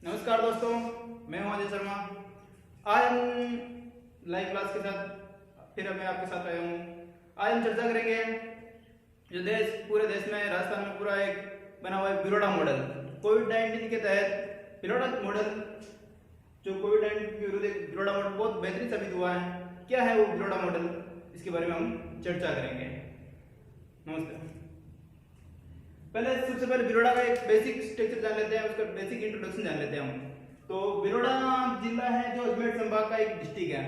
नमस्कार दोस्तों, मैं हूं अजय शर्मा। आज हम लाइव क्लास के साथ फिर मैं आपके साथ आया हूं। आज हम चर्चा करेंगे जो पूरे देश में राजस्थान में पूरा एक बना हुआ है बिरोड़ा मॉडल। कोविड-19 के तहत बिरोड़ा मॉडल, जो कोविड-19 के विरुद्ध एक बिरोड़ा मॉडल बहुत बेहतरीन साबित हुआ है। क्या है वो बिरोड़ा मॉडल, इसके बारे में हम चर्चा करेंगे। नमस्ते। पहले सबसे पहले बिरोड़ा का एक बेसिक स्ट्रक्चर जान लेते हैं, उसका बेसिक इंट्रोडक्शन जान लेते हैं हम। तो बिरोड़ा जिला है जो अजमेर संभाग का एक डिस्ट्रिक्ट है,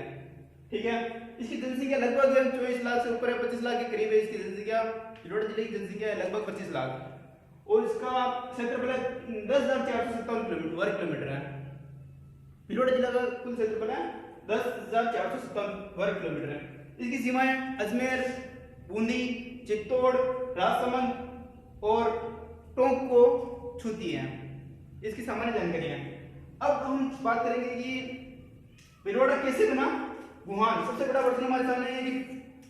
ठीक है। इसकी जनसंख्या लगभग 24 लाख से ऊपर है, 25 लाख के करीब है इसकी जनसंख्या। बिरोड़ा जिले की जनसंख्या है लगभग 25 लाख और इसका क्षेत्रफल 10,457 वर्ग किलोमीटर है। बिरोड़ा जिला का कुल क्षेत्रफल है 10,457 वर्ग किलोमीटर है। इसकी सीमाएं अजमेर, बूंदी, चित्तौड़, राजसमंद और टोंक को छूती है। इसकी सामान्य जानकारी है। अब हम बात करेंगे कि बिरोड़ा कैसे बना। वुहान सबसे बड़ा प्रश्न हमारे सामने है कि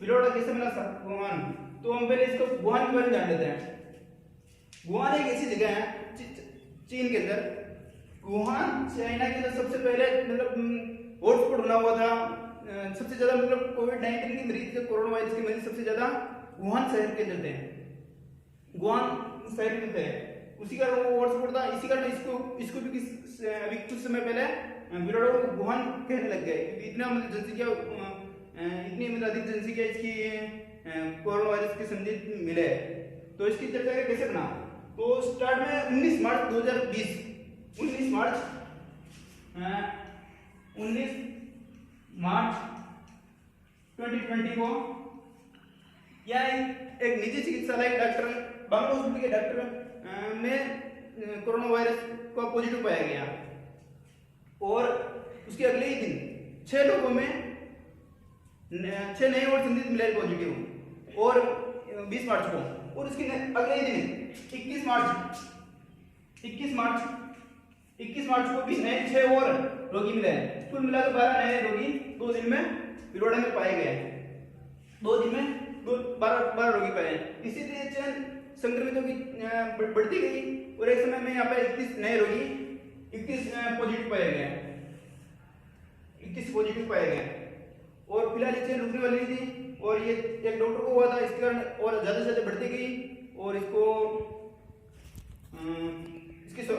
बिरोड़ा कैसे बना वुहान। तो हम पहले इसको वुहान के बारे में जान लेते हैं। वुहान एक ऐसी जगह है चीन के अंदर। वुहान चाइना के अंदर सबसे पहले मतलब हॉटस्पॉट बना हुआ था। सबसे ज्यादा मतलब कोविड-19 के मरीज, कोरोना वायरस के मरीज सबसे ज्यादा वुहान शहर के अंदर थे। वुहान शहर में थे, उसी का वो हॉटस्पॉट था। इसी कारण इसको भी अभी कुछ समय पहले बिरोड़ा को वुहान कहने लग गए, क्योंकि इतना मतलब जनसंख्या, इतनी मतलब अधिक जनसंख्या इसकी कोरोना वायरस के संदिग्ध मिले। तो इसकी चर्चा कैसे बना। तो स्टार्ट में 19 मार्च 2020 19 मार्च 2020 को यह एक निजी चिकित्सालय डॉक्टर बांग्लो हॉस्पिटल के डॉक्टर में कोरोना वायरस का पॉजिटिव पाया गया और उसके अगले ही दिन 6 लोगों में 6 नए और संदिग्ध मिले पॉजिटिव और 20 मार्च को, और उसके अगले ही दिन 21 मार्च को भी नए 6 और रोगी मिले। कुल मिलाकर 12 नए रोगी 2 दिन में बिरोड़ा में पाए गए। 2 दिन में 12 रोगी पाए। इसी तरह चयन संक्रमितों की बढ़ती गई और एक समय में यहाँ पे 21 नए रोगी 21 पॉजिटिव पाए गए और फिलहाल ये चेन रुकने वाली नहीं थी और ये एक डॉक्टर को हुआ था, इसके कारण और ज्यादा से ज्यादा बढ़ती गई और इसको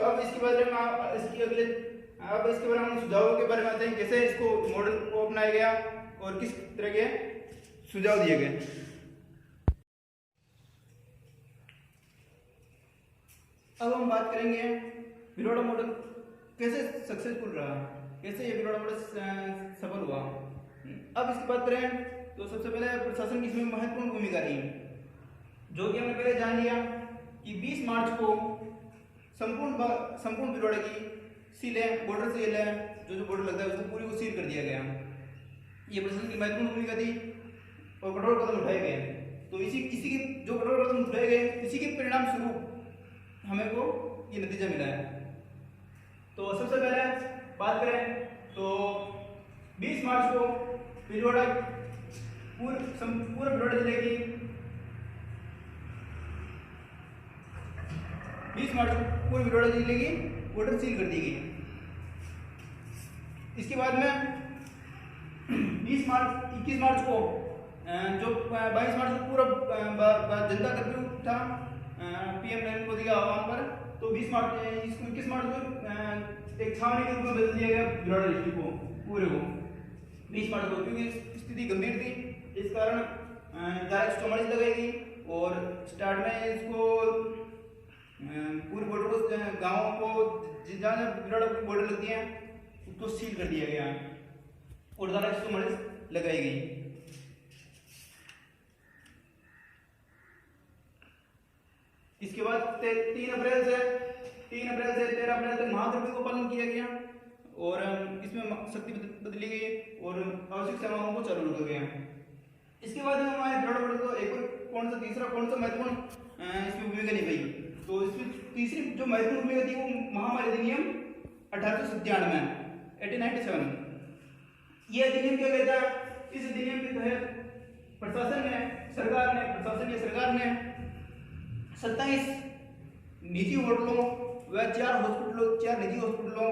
अब इसके बारे में हम सुझावों के बारे में आते हैं, कैसे इसको मॉडल को अपनाया गया और किस तरह के सुझाव दिए गए। अब हम बात करेंगे बिरोड़ा मॉडल कैसे सक्सेसफुल रहा, कैसे ये बिरोड़ा मॉडल सफल हुआ। अब इसकी बात करें तो सबसे पहले प्रशासन की इसमें महत्वपूर्ण भूमिका रही, जो कि हमने पहले जान लिया कि 20 मार्च को संपूर्ण बिरोड़ा की सीलें, बॉर्डर सील है, जो बॉर्डर लगता है उसको पूरी को सील कर दिया गया। ये प्रशासन की महत्वपूर्ण भूमिका थी और कठोर कदम उठाए गए। तो इसी के जो कठोर कदम उठाए गए, इसी के परिणाम स्वरूप हमें को ये नतीजा मिला है। तो सबसे पहले बात करें तो 20 मार्च को बिरोड़ा पूरे बिरोड़ा जिले की 20 मार्च को पूरे बिरोड़ा जिले की बॉर्डर सील कर दी गई। इसके बाद में 21 मार्च को जो 22 मार्च को पूरा जनता कर्फ्यू था पीएम नरेंद्र मोदी के आह्वान पर, तो 21 मार्च को एक छावनी के रूप में बदल दिया गया बिरोड़ा डिस्ट्रिक्ट को पूरे को 20 मार्च को, क्योंकि स्थिति गंभीर थी। इस कारण धारा 144 लगाई गई और स्टार्ट में इसको पूरे बॉर्डर को, गाँवों को जहाँ बिरोड़ा की बॉर्डर लगती है उसको सील कर दिया गया और धारा 144 लगाई गई। इसके बाद 3 अप्रैल से 13 अप्रैल तक महाकर्फ्यू को पालन किया गया और इसमें शक्ति बदली गई और आवश्यक सेवाओं को चालू रखा गया। इसके बाद हमारे बिरोड़ा मॉडल को एक और तीसरा महत्वपूर्ण इसकी भूमिका निभाई। तो इसमें तीसरी जो महत्वपूर्ण भूमिका थी वो महामारी अधिनियम 1897। ये अधिनियम क्या कहता है। इस अधिनियम के तहत सरकार ने 27 निजी होटलों वह चार निजी हॉस्पिटलों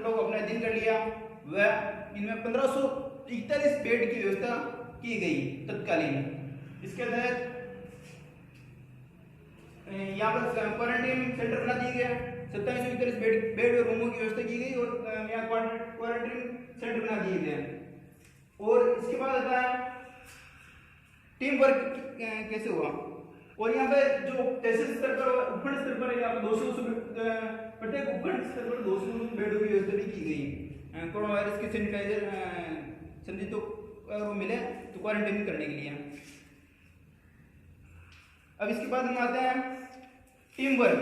को अपने अधीन कर लिया। वह इनमें 1541 बेड की व्यवस्था की गई तत्कालीन। इसके तहत यहाँ पर क्वारंटीन सेंटर बना दिए गए, 2741 बेड और रूमों की व्यवस्था की गई और यहाँ क्वारंटीन सेंटर बना दिए गए। और इसके बाद आता है टीम वर्क कैसे हुआ। और यहाँ पे जो तहसील स्तर पर और उपखंड स्तर पर यहाँ पे 200 प्रत्येक उपखंड स्तर पर 200 बेडों की व्यवस्था भी की गई कोरोना वायरस के सैनिटाइजर संदिग्धों को मिले तो क्वारंटाइन करने के लिए। अब इसके बाद हम आते हैं टीम वर्क।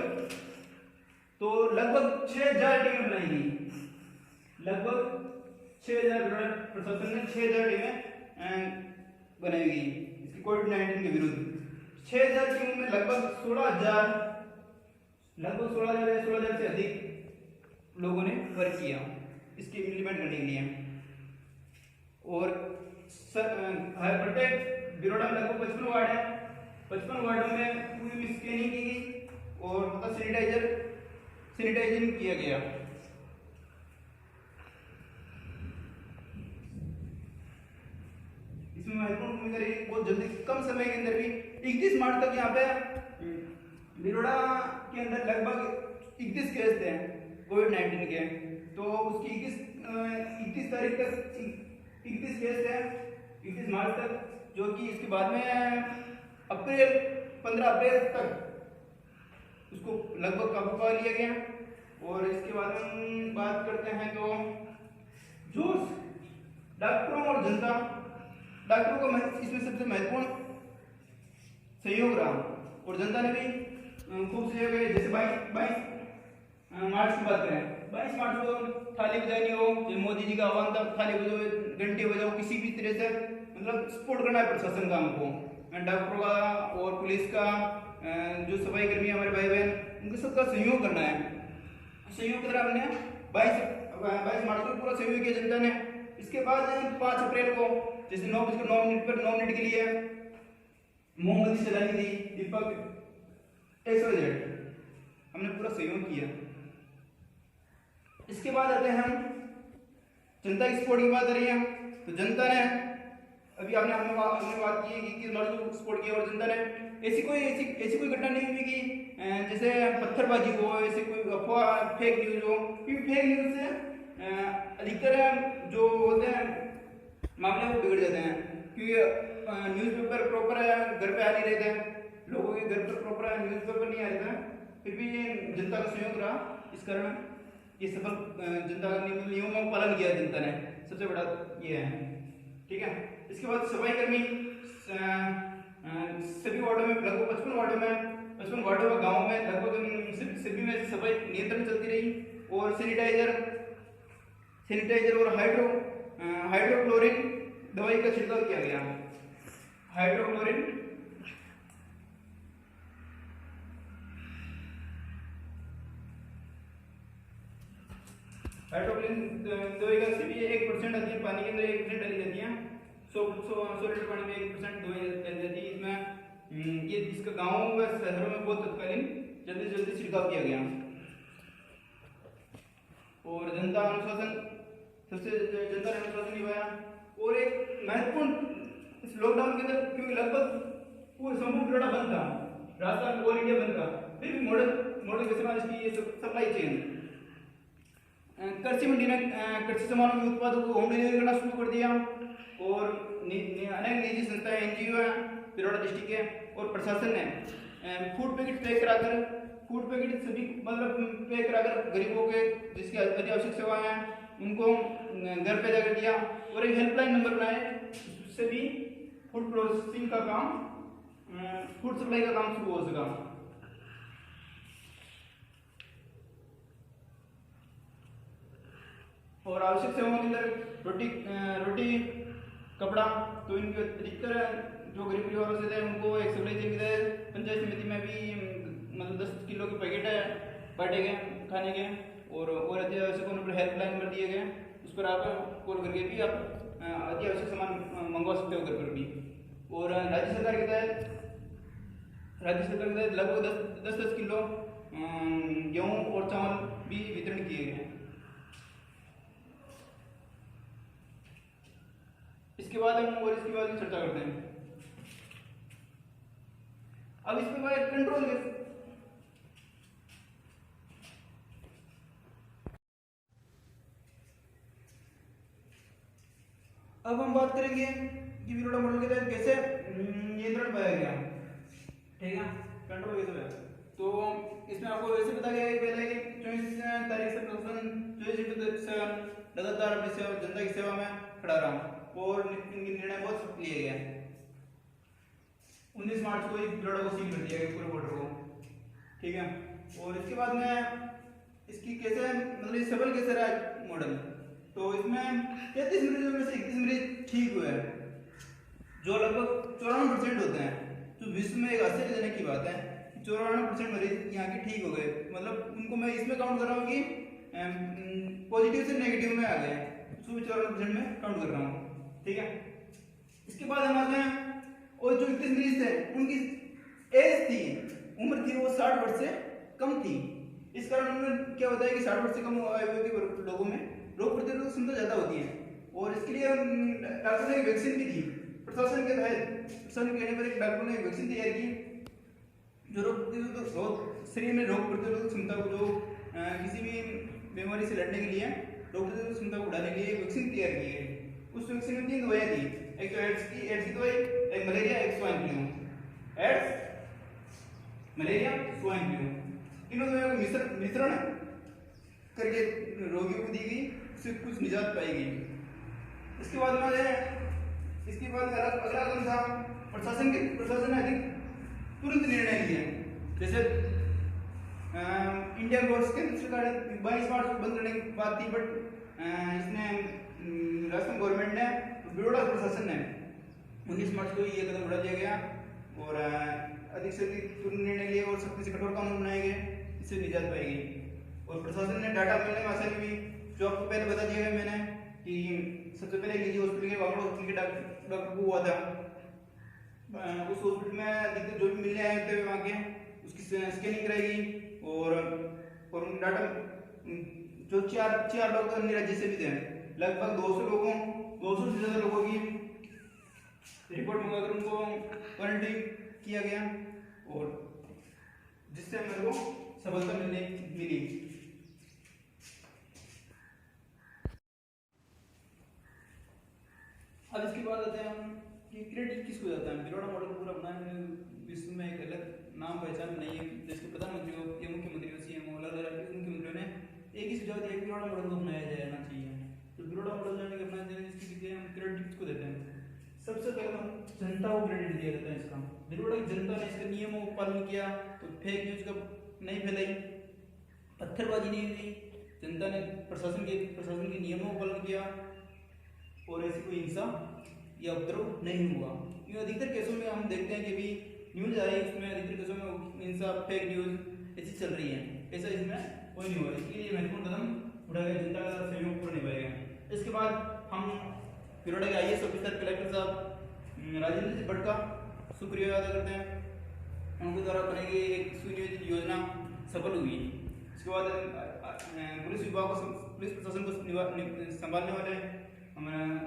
तो लगभग 6000 टीमें बनाई गई, लगभग 6000 प्रशासन ने 6000 टीमें बनाई गई इसकी कोविड-19 के विरुद्ध। 6000 टीमों में लगभग 16,000 या 16,000 से अधिक लोगों ने वर्क किया इसके इम्प्लीमेंट करने के लिए। और प्रत्येक बिरोड़ा में लगभग 55 वार्ड है, 55 वार्डों में पूरी स्कैनिंग की गई और तथा सैनिटाइजिंग किया गया। इसमें महत्वपूर्ण भूमिका रही बहुत जल्दी कम समय के अंदर भी 31 मार्च तक यहाँ पे बिरोड़ा के अंदर लगभग 31 केस थे कोविड-19 के। तो उसकी 31 तारीख तक 31 केस थे 31 मार्च तक, जो कि इसके बाद में 15 अप्रैल तक उसको लगभग काबू पा लिया गया। और इसके बाद हम बात करते हैं तो जो डॉक्टरों और जनता, डॉक्टरों को इसमें सबसे महत्वपूर्ण सहयोग रहा और जनता ने भी खूब सहयोग है। जैसे 22 मार्च की बात करें, 22 मार्च को थाली बजानी हो, मोदी जी का आह्वान था थाली बजाओ, घंटे बजाओ, किसी भी तरह से मतलब सपोर्ट करना है प्रशासन का हमको, डॉक्टरों का और पुलिस का, जो सफाई कर्मी हमारे भाई बहन, उनको सबका सहयोग करना है। सहयोग की तरह हमने 22 मार्च को पूरा सहयोग किया जनता ने। इसके बाद 5 अप्रैल को जैसे 9:09 पर 9 मिनट के लिए मोमबत्ती जलानी थी, दीपक XYZ, हमने पूरा सहयोग किया। इसके बाद आते हैं हम जनता की सपोर्ट की बात आ रही है। तो जनता ने अभी हमने बात की है कि सपोर्ट किया और जनता ने ऐसी कोई घटना नहीं हुई कि जैसे पत्थरबाजी हो, ऐसे कोई अफवाह फेक न्यूज हो। क्योंकि फेक न्यूज से अधिकतर जो होते हैं मामले वो बिगड़ जाते हैं, क्योंकि न्यूज़पेपर प्रॉपर घर पे आ नहीं रहते हैं, लोगों के घर पर प्रॉपर न्यूज़पेपर नहीं आ रहे थे। फिर भी जनता का सहयोग रहा, इस कारण ये सफल जनता नियमों का पालन किया जनता ने, सबसे बड़ा ये है। ठीक है। इसके बाद सफाई कर्मी सभी वार्डों में लगभग 55 वार्डों में गाँव में लगभग सभी में सफाई नियंत्रण चलती रही और सैनिटाइजर और हाइड्रोक्लोरिन दवाई का छिड़काव किया गया। हाइड्रोक्लोरिन दवाई का सिर्फ 1% आती है, पानी के अंदर 1% डाली जाती है। 100 लीटर पानी में 1% दवाई डाली जाती है। इसमें ये इसका गाँव व शहरों में बहुत तत्कालीन जल्दी छिड़काव किया गया। और जनता ने अनुशासन निभाया। और एक महत्वपूर्ण इस लॉकडाउन के अंदर, क्योंकि लगभग पूरा संपूर्ण बिरोड़ा बंद था, राजस्थान ऑल इंडिया बंद था, फिर भी मॉडल के समान इसकी सप्लाई चेन कृषि मंडी ने कृषि सामानों के उत्पादों को होम डिलीवरी करना शुरू कर दिया। और अनेक निजी संस्थाएं, NGO हैं बिरोड़ा डिस्ट्रिक्ट के और प्रशासन ने फूड पैकेट पैक कराकर गरीबों के जिसकी अति आवश्यक सेवाएं हैं उनको घर पे जाकर दिया। और एक हेल्पलाइन नंबर बनाए, उससे भी फूड प्रोसेसिंग का काम, फूड सप्लाई का काम शुरू हो सका। और आवश्यक सेवाओं के अंदर रोटी कपड़ा, तो इनके अधिकतर जो गरीब परिवारों से थे उनको एक सप्लाई दी गई। पंचायत समिति में भी मतलब 10 किलो के पैकेट बांटे गए खाने के। और अति आवश्यक उन पर हेल्पलाइन नंबर दिए गए, उस पर आप कॉल करके भी आप अति आवश्यक सामान मंगवा सकते हो घर पर भी। और राज्य सरकार के तहत लगभग 10 किलो गेहूं और चावल भी वितरण किए गए। इसके बाद हम और इसके बाद चर्चा करते हैं। अब इसके बाद कंट्रोल लिस्ट। अब हम बात करेंगे कि विरोधा मॉडल के तहत कैसे नियंत्रण पाया गया, ठीक है, कंट्रोल कैसे हुआ। तो इसमें आपको वैसे बताया गया है पहले कि 24 तारीख से प्रशासन 24 से लगातार अपनी सेवा जनता की सेवा में खड़ा रहा और निर्णय बहुत सख्त लिए गए। 19 मार्च को विरोधा को सील कर दिया गया पूरे बॉर्डर को, ठीक है। और इसके बाद में इसकी कैसे मतलब सफल कैसे रहा मॉडल, तो इसमें 33 मरीजों में से 31 मरीज ठीक हुए हैं, जो लगभग 94% होते हैं, जो विश्व में एक आश्चर्यजनक की बात है। 94% मरीज यहाँ के ठीक हो गए, मतलब उनको मैं इसमें काउंट कर रहा हूँ कि पॉजिटिव से नेगेटिव में आ गए, उसको भी 94% में काउंट कर रहा हूँ, ठीक है। इसके बाद हम आते हैं और जो 31 मरीज थे उनकी एज थी, उम्र थी वो 60 वर्ष से कम थी। इस कारण उन्होंने क्या बताया कि 60 वर्ष से कम आयु के लोगों में रोग प्रतिरोधक क्षमता ज्यादा होती है, और इसके लिए डॉक्टर ने एक वैक्सीन भी दी। प्रशासन के तहत प्रशासन कहने पर एक डॉक्टर ने एक वैक्सीन तैयार की जो रोग प्रतिरोधक शरीर में रोग प्रतिरोधक क्षमता को, जो किसी भी बीमारी से लड़ने के लिए रोग प्रतिरोधक क्षमता को बढ़ाने के लिए वैक्सीन तैयार की है। उस वैक्सीन में 3 दवाइयां थी, एक तो एड्स की दवाई, एक मलेरिया, एक swine flu. AIDS, malaria, swine flu, तीनों दवाइयों का मिश्रण करके रोगियों को दी गई, उससे कुछ निजात पाई गई। इसके बाद अगला कदम था प्रशासन ने अधिक तुरंत निर्णय लिए, जैसे इंडियन फोर्स के सरकार 22 मार्च को बंद करने की बात थी, बट इसने राजस्थान गवर्नमेंट ने, बड़ौदा प्रशासन ने 19 मार्च को ये कदम उठा दिया गया और अधिक से अधिक तुरंत निर्णय लिए और सख्ती से कठोर कानून बनाए गए, इससे निजात पाई गई। और प्रशासन ने डाटा मिलने में आसानी हुई, जो आपको पहले बता दिया गया मैंने कि सबसे पहले निजी हॉस्पिटल के वागड़ हॉस्पिटल के डॉक्टर को हुआ था, उस हॉस्पिटल में अधिकतर जो भी मिलने आए थे वहाँ के उसकी स्कैनिंग कराई गई और उन डाटा जो चार लोग अन्य राज्य से भी थे, लगभग 200 से ज्यादा लोगों की रिपोर्ट मंगाकर उनको क्वारंटाइन किया गया और जिससे मेरे को सफलता मिली। अब इसके बाद आते हैं हम कि क्रेडिट किसको जाता है। बड़ौदा मॉडल पूरा बनाने विश्व में एक अलग नाम पहचान नहीं है, जिसके प्रधानमंत्री हो या मुख्यमंत्री हो, सीएम हो, अलग अलग मुख्यमंत्रियों ने एक ही सुझाव दिया कि बड़ौदा मॉडल को अपनाया जाना चाहिए। तो बड़ौदा मॉडल जाने अपनाया जाए, जिसके हम क्रेडिट किसको देते हैं, सबसे पहले हम जनता को क्रेडिट दिया जाता है इसका। बड़ौदा की जनता ने इसके नियमों का पालन किया, तो फेक न्यूज का नहीं फैलाई, पत्थरबाजी नहीं हुई, जनता ने प्रशासन के नियमों का पालन किया और ऐसी कोई हिंसा या उपद्रव नहीं हुआ। क्योंकि अधिकतर केसों में हम देखते हैं कि अभी न्यूज आ रही है, उसमें अधिकतर केसों में हिंसा, फेक न्यूज ऐसी चल रही है, ऐसा इसमें कोई नहीं हुआ। इसलिए ये महत्वपूर्ण कदम उठाया गया, जनता का सहयोग पूरा निभाया गया। इसके बाद हम बड़ौदा के IAS ऑफिसर कलेक्टर साहब राजेंद्र जी भट्ट का शुक्रिया अदा करते हैं, उनके द्वारा बनाई गई एक सुनियोजित योजना सफल हुई। इसके बाद पुलिस विभाग को, पुलिस प्रशासन को संभालने वाले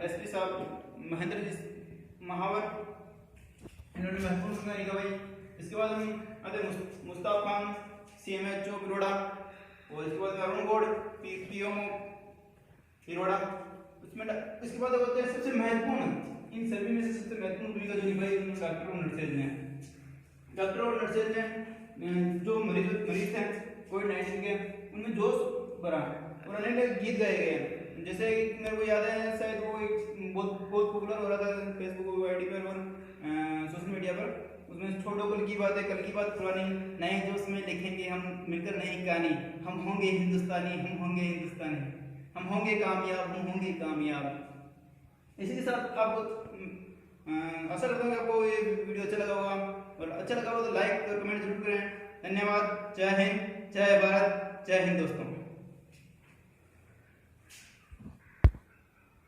SP साहब महेंद्र जी महावर, इन्होंने महत्वपूर्ण भूमिका निभाई। इसके बाद हम आते मुस्ताफ खान CMHO बड़ौदा, और इसके बाद अरुण गौड़ PMO बड़ौदा। इसके बाद होते हैं सबसे महत्वपूर्ण, इन सभी में से सबसे महत्वपूर्ण भूमिका जो निभाई डॉक्टर और नर्सेज ने। डॉक्टर और नर्सेज ने जो मरीज थे कोविड-19 के, उनमें जोश भरा और अनेक गीत गाए गए। जैसे मेरे को याद है, शायद वो एक बहुत पॉपुलर हो रहा था फेसबुक ID पर और सोशल मीडिया पर, उसमें छोटो कल की बात है, कल की बात पुरानी, नए जोश में लिखेंगे हम मिलकर नई कहानी, हम होंगे हिंदुस्तानी, हम होंगे हिंदुस्तानी, हम होंगे कामयाब, हम होंगे कामयाब। इसी के साथ आप आशा करता हूँ कि आपको ये वीडियो अच्छा लगा होगा, और अच्छा लगा हो तो लाइक और कमेंट जरूर करें। धन्यवाद। जय हिंद, जय भारत, जय हिंद दोस्तों।